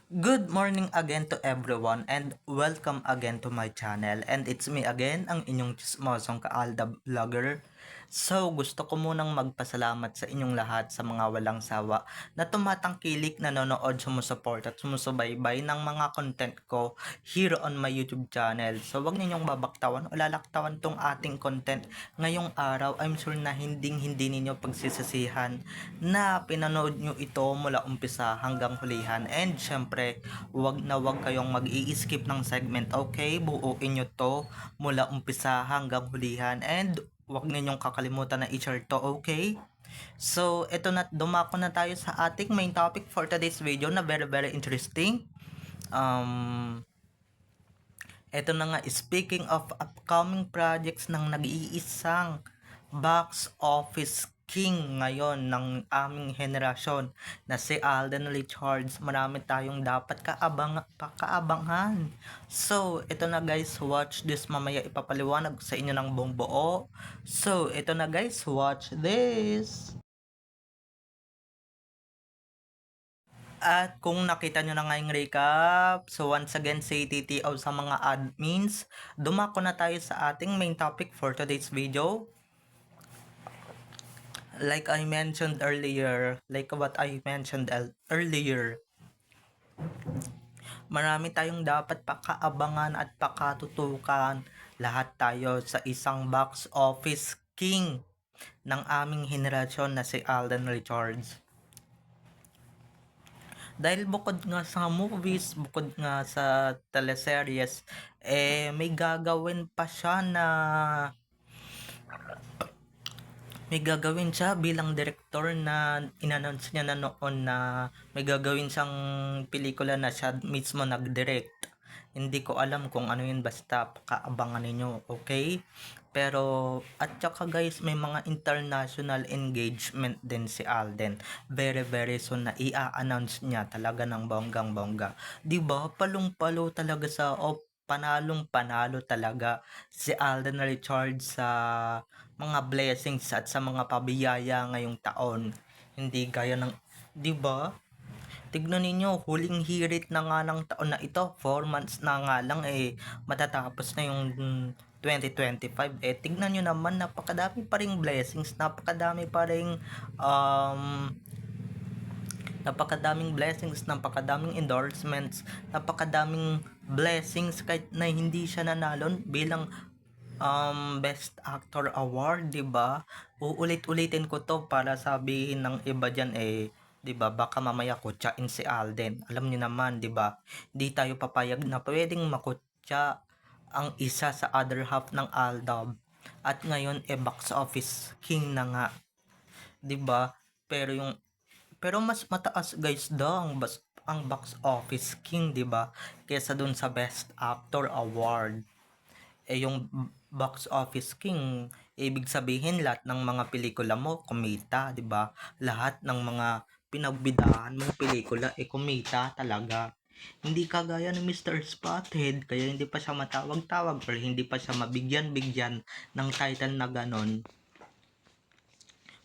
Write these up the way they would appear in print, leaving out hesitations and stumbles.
Good morning again to everyone and welcome again to my channel, and it's me again, ang inyong chismosong kaalda vlogger. So gusto ko munang magpasalamat sa inyong lahat sa mga walang sawa na tumatangkilik, nanonood, sumusuport at sumusubaybay ng mga content ko here on my YouTube channel. So wag ninyong babaktawan o lalaktawan tong ating content ngayong araw. I'm sure na hindi ninyo pagsisisihan na pinanood nyo ito mula umpisa hanggang hulihan. And syempre, wag na wag kayong mag-i-skip ng segment, okay? Buuin nyo to mula umpisa hanggang hulihan. And wag ninyong kakalimutan na i-share to, okay? So, ito na, dumako na tayo sa ating main topic for today's video na very interesting. Ito na nga, speaking of upcoming projects ng nag-iisang box office king ngayon ng aming henerasyon na si Alden Richards. Marami tayong dapat kaabangan. So, ito na guys, watch this. Mamaya ipapaliwanag sa inyo ng buong buo. So, ito na guys, watch this. At kung nakita nyo na nga yung recap, so once again, say TTO sa mga admins, dumako na tayo sa ating main topic for today's video. Like what I mentioned earlier, marami tayong dapat pakaabangan at pakatutukan. Lahat tayo sa isang box office king ng aming henerasyon na si Alden Richards. Dahil bukod nga sa movies, bukod nga sa teleseries, may gagawin pa siya na may gagawin siya bilang director na in-announce niya na noon na may gagawin siyang pelikula na siya mismo nag-direct. Hindi ko alam kung ano yun, basta pakaabangan ninyo, okay? Pero, at saka guys, may mga international engagement din si Alden. Very soon na i-announce niya talaga ng bonggang-bongga. Diba? Palong-palo talaga sa, panalong-panalo talaga si Alden Richards sa mga blessings at sa mga pabiyaya ngayong taon. Hindi gaya ng, diba? Tignan ninyo, huling hirit na nga ng taon na ito, 4 months na nga lang matatapos na yung 2025. Tignan nyo naman, napakadami pa ring blessings, napakadaming blessings, napakadaming endorsements, napakadaming blessings kahit na hindi siya nanalo bilang Best Actor Award, 'di ba? Uulit-ulitin ko 'to para sabihin ng iba diyan 'di ba? Baka mamaya kutyain si Alden. Alam niyo naman, 'di ba? Hindi tayo papayag na pwedeng makutya ang isa sa other half ng Aldab. At ngayon box office king na nga, 'di ba? Pero mas mataas guys daw ang box office king, 'di ba? Kaysa dun sa Best Actor Award. Yung box office king, ibig sabihin lahat ng mga pelikula mo kumita, 'di ba? Lahat ng mga pinagbidahan mong pelikula kumita talaga. Hindi kagaya ni Mr. Spotted, kaya hindi pa siya matawag-tawag or hindi pa siya mabigyan-bigyan ng title na ganon.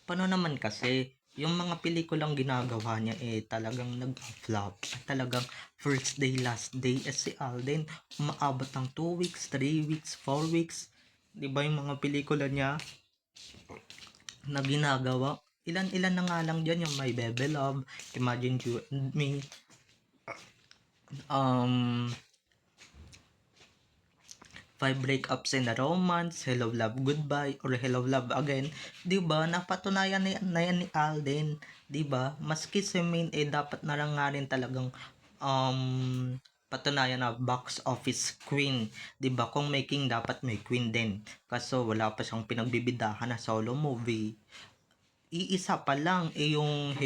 Paano naman kasi yung mga pelikulang ginagawa niya talagang nag-flop. Talagang first day, last day. Si Alden, umaabot ng 2 weeks, 3 weeks, 4 weeks. Di ba yung mga pelikula niya na ginagawa? Ilan na nga lang dyan yung My Baby Love, Imagine You and Me, Five Breakups in a Romance, Hello Love Goodbye, or Hello Love Again. 'Di ba? Napatunayan na yan ni Alden, 'di ba? Maski si Main dapat na lang nga rin talagang patunayan na box office queen, 'di ba? Kung may king dapat may queen din. Kaso wala pa siyang pinagbibidahan na solo movie. Iisa pa lang yung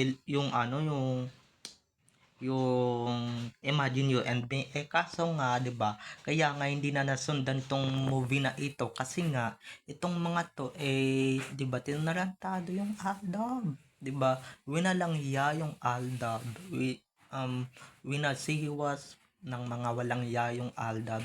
Imagine You and Me. Kaso nga, 'di ba? Kaya nga hindi na nasundan tong movie na ito kasi nga itong mga to 'di ba, tinarantado yung Aldab, 'di ba? Winalang hiya yung Aldab. Winasiwas ng mga walang hiya yung Aldab.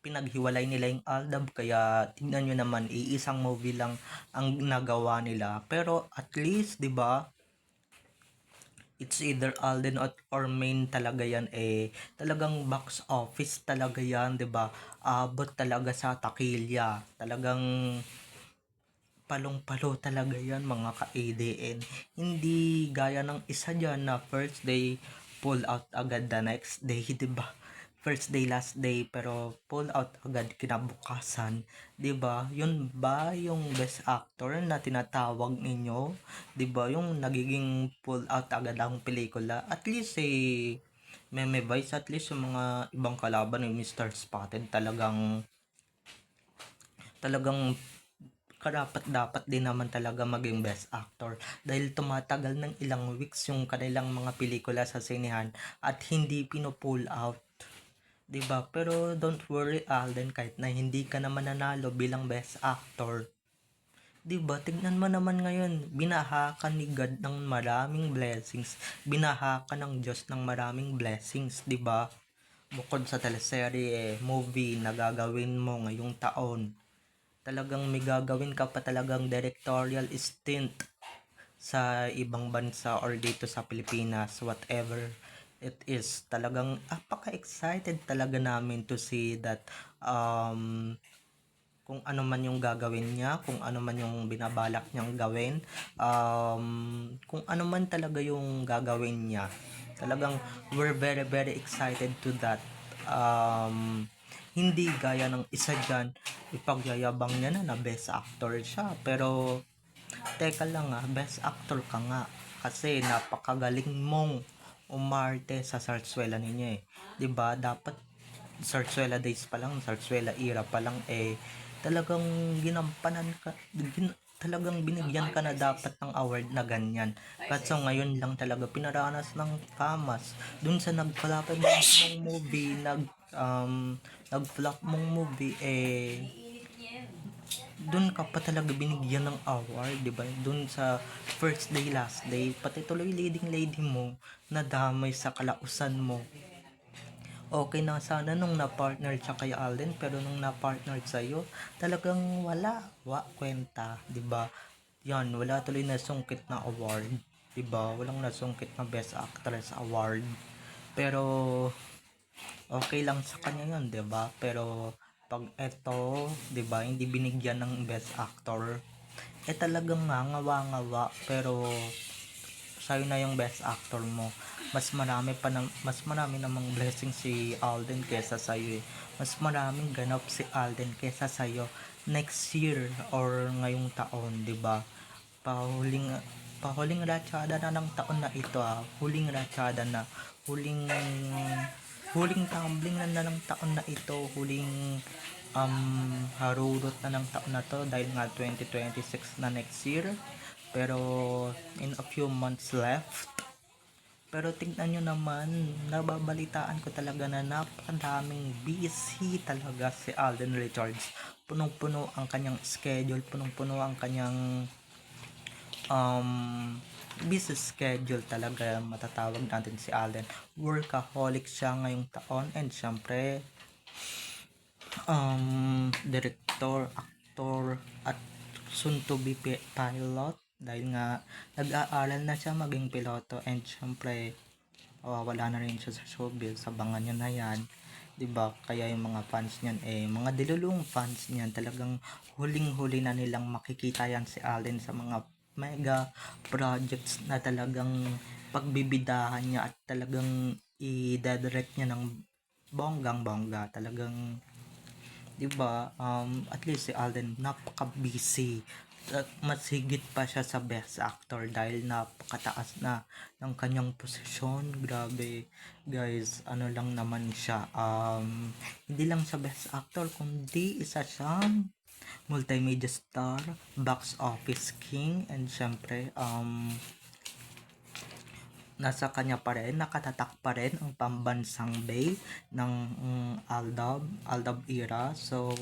Pinaghiwalay nila yung Aldab, kaya tingnan nyo naman, iisang movie lang ang nagawa nila. Pero at least, 'di ba? It's either Alden or Main talaga yan talagang box office talaga yan, 'di ba? Abot talaga sa takilya. Talagang palong-palo talaga yan mga ka-ADN. Hindi gaya ng isa dyan na first day pull out agad the next day, 'di ba? First day last day pero pull out agad kinabukasan, 'di ba? Yun ba yung best actor na tinatawag ninyo? 'Di ba? Yung nagiging pull out agad ang pelikula. At least Meme Vice, at least yung mga ibang kalaban ni Mr. Spotted talagang karapat dapat din naman talaga maging best actor dahil tumatagal ng ilang weeks yung kanilang mga pelikula sa sinehan at hindi pino-pull out, 'di ba? Pero don't worry Alden, kahit na hindi ka naman nanalo bilang best actor, 'di ba? Tignan mo naman ngayon, binaha ka ni God ng maraming blessings, binaha ka ng Diyos ng maraming blessings, 'di ba? Bukod sa teleserye, movie na gagawin mo ngayong taon, talagang may gagawin ka pa talagang directorial stint sa ibang bansa or dito sa Pilipinas, whatever it is. Talagang apaka-excited talaga namin to see that kung ano man yung gagawin niya, kung ano man yung binabalak niyang gawin, kung ano man talaga yung gagawin niya. Talagang we're very very excited to that. Hindi gaya ng isa dyan, ipagyayabang niya na best actor siya. Pero teka lang best actor ka nga kasi napakagaling mong umarte sa Sarsuela ninyo 'Di ba? Dapat Sarsuela days pa lang, Sarsuela era pa lang talagang ginampanan ka, talagang binigyan ka na dapat ng award na ganyan. Kaso ngayon lang talaga pinaranas ng kamas dun sa nag-flop mong movie, nag-flop mong movie dun ka pa talaga binigyan ng award, 'di ba? Dun sa first day last day, pati tuloy leading lady mo nadamay sa kalausan mo. Okay na sana nung na-partner siya kay Alden, pero nung na-partner sa'yo, talagang kwenta, 'di ba? Yan, wala tuloy na sungkit na award, 'di ba? Walang nasungkit na Best Actress award. Pero okay lang sa kanya 'yon, 'di ba? Pero pag eto, 'di ba, hindi binigyan ng Best Actor, talagang ngawa pero sa'yo na yung best actor mo. Mas marami namang blessing si Alden kesa sa'yo Mas maraming ganap si Alden kesa sa'yo next year or ngayong taon, 'di ba? Pahuling pahuling ratsyada na ng taon na ito Huling ratsyada na. Huling huling tumbling na ng taon na ito. Huling harurot na ng taon na to dahil nga 2026 na next year. Pero in a few months left. Pero tignan nyo naman, nababalitaan ko talaga na napakadaming busy talaga si Alden Richards. Punong-puno ang kanyang schedule, punong-puno ang kanyang busy schedule talaga, matatawag natin si Alden. Workaholic siya ngayong taon and syempre director, actor at soon to be pilot dahil nga nag-aaral na siya maging piloto and syempre wala na rin siya sa showbiz. Abangan nyo na yan, 'di ba? Kaya yung mga fans niyan mga dilulong fans niyan, talagang huling-huli na nilang makikita yan si Alden sa mga mega projects na talagang pagbibidahan niya at talagang i-direct niya ng bonggang-bongga. Talagang 'di ba? At least si Alden napaka-busy. Mas higit pa siya sa best actor dahil napakataas na ng kanyang posisyon. Grabe, guys. Ano lang naman siya. Hindi lang siya best actor, kundi isa siyang multimedia star, box office king, and syempre, nasa kanya pa rin, nakatatak pa rin ang pambansang bay ng Aldab era. So,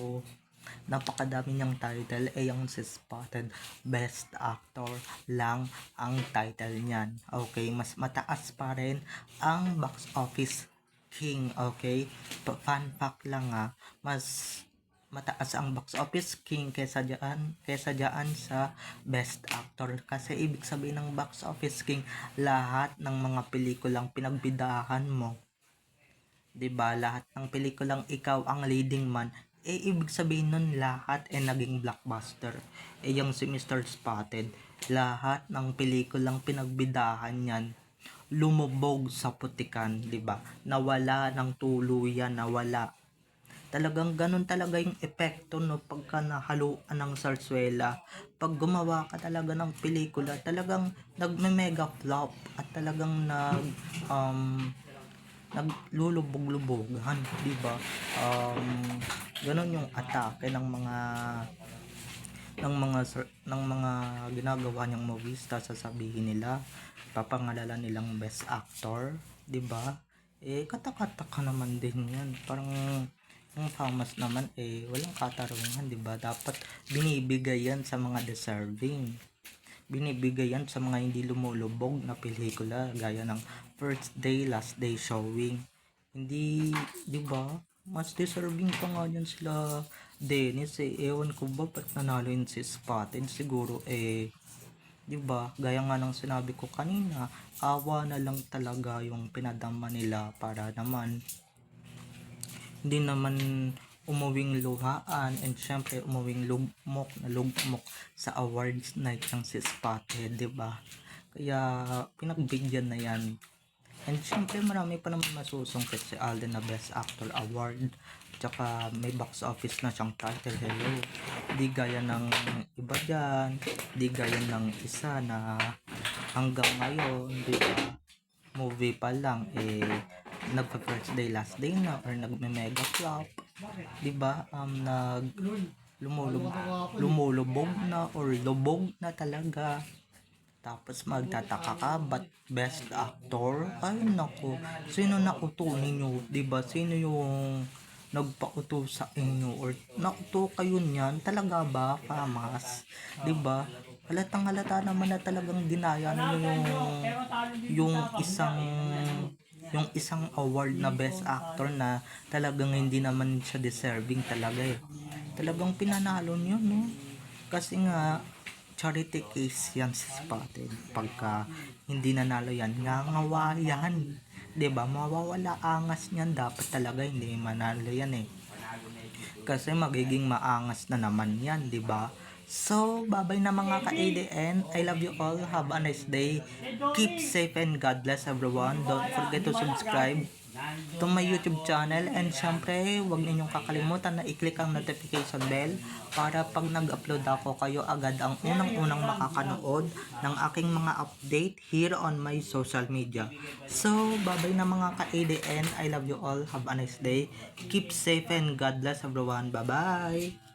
napakadami niyang title. Yung si Spotted Best Actor lang ang title niyan. Okay, mas mataas pa rin ang box office king. Okay, fun fact lang mas mataas ang box office king kaysa diyan sa best actor. Kasi ibig sabihin ng box office king, lahat ng mga pelikulang pinagbidahan mo, 'di ba? Lahat ng pelikulang ikaw ang leading man, ibig sabihin nun lahat naging blockbuster. Yung si Mr. Spotted, lahat ng pelikulang pinagbidahan niyan lumubog sa putikan, 'di ba? Nawala ng tuluyan, nawala. Talagang ganun talaga yung epekto, no, pagka nahaluan ng sarsuela. Pag gumawa ka talaga ng pelikula, talagang nagme-mega flop at talagang naglulubog-lubogan, di ba? Ganun yung atake ng mga ginagawa niyang movies. Tas sasabihin nila, papangalanan nilang best actor, 'di ba? Katakataka naman din 'yan. Parang yung famas naman walang katarungan, 'di ba? Dapat binibigay 'yan sa mga deserving. Binibigay 'yan sa mga hindi lumulubog na pelikula gaya ng First Day, Last Day Showing. Hindi, 'di ba? Mas deserving pa nga yan sila Dennis. Ewan ko ba ba't nanalo yun si Spotted. Siguro 'di ba? Gaya nga ng sinabi ko kanina, awa na lang talaga yung pinadama nila para naman hindi naman umuwing luhaan, and syempre umuwing lugmok sa awards night ng si Spotted, 'di ba? Kaya pinagbigyan na yan. And syempre marami pa naman masusungkit si Alden na Best Actor Award. Tsaka may box office na siyang title, hello. Di gaya ng iba dyan, di gaya ng isa na hanggang ngayon, di ba, movie pa lang nagpa first day last day na or nagme-mega flop, di ba? Lumulubog na or lubog na talaga. Tapos magtataka ka, but best actor? Ay nako, sino nauto ninyo? Diba? Sino yung nagpauto sa inyo? Or nauto kayo niyan? Talaga ba, famas? Diba? Halatang halata naman na talagang dinaya ninyo yung isang award na best actor na talagang hindi naman siya deserving talaga Talagang pinanalo niyo, no? Kasi nga charity case yan si Spotted. Pagka hindi nanalo yan, ngangawa yan, 'di ba? Mawawala angas niyan. Dapat talaga hindi manalo yan kasi magiging maangas na naman yan, 'di ba? So, babay na mga ka-ADN. I love you all. Have a nice day. Keep safe and God bless everyone. Don't forget to subscribe to my YouTube channel, and syempre huwag ninyong kakalimutan na i-click ang notification bell para pag nag-upload ako, kayo agad ang unang-unang makakanood ng aking mga update here on my social media. So, babay na mga ka-ADN. I love you all. Have a nice day. Keep safe and God bless everyone. Bye-bye.